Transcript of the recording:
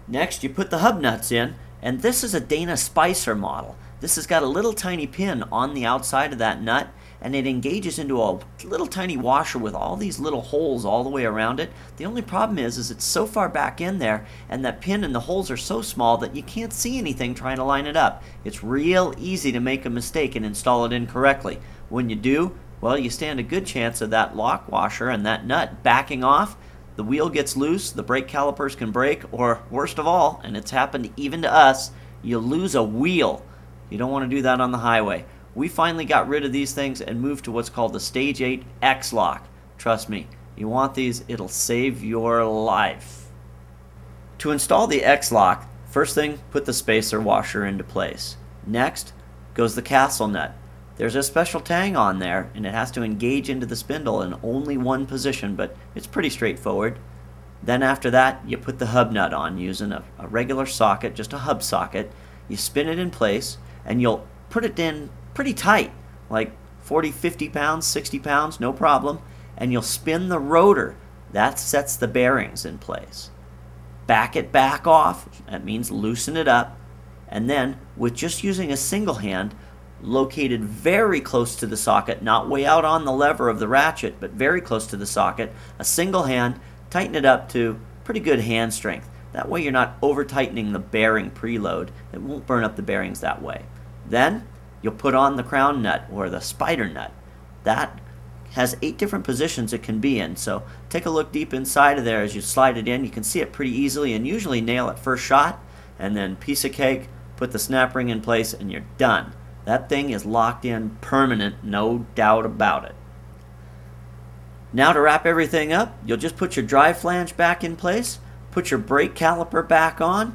Next, you put the hub nuts in, and this is a Dana Spicer model. This has got a little tiny pin on the outside of that nut, and it engages into a little tiny washer with all these little holes all the way around it. The only problem is it's so far back in there, and that pin and the holes are so small that you can't see anything trying to line it up. It's real easy to make a mistake and install it incorrectly. When you do, well, you stand a good chance of that lock washer and that nut backing off. The wheel gets loose, the brake calipers can break, or worst of all, and it's happened even to us, you lose a wheel. You don't want to do that on the highway. We finally got rid of these things and moved to what's called the Stage 8 X-Lock. Trust me, you want these, it'll save your life. To install the X-Lock, first thing, put the spacer washer into place. Next goes the castle nut. There's a special tang on there, and it has to engage into the spindle in only one position, but it's pretty straightforward. Then after that, you put the hub nut on using a regular socket, just a hub socket. You spin it in place, and you'll put it in pretty tight, like 40, 50 pounds, 60 pounds, no problem, and you'll spin the rotor. That sets the bearings in place. Back it back off, that means loosen it up, and then with just using a single hand, located very close to the socket, not way out on the lever of the ratchet, but very close to the socket, a single hand, tighten it up to pretty good hand strength. That way you're not over tightening the bearing preload. It won't burn up the bearings that way. Then you'll put on the crown nut or the spider nut. That has 8 different positions it can be in, so take a look deep inside of there as you slide it in. You can see it pretty easily and usually nail it first shot, and then piece of cake, put the snap ring in place, and you're done. That thing is locked in permanent, no doubt about it. Now to wrap everything up, you'll just put your drive flange back in place, put your brake caliper back on,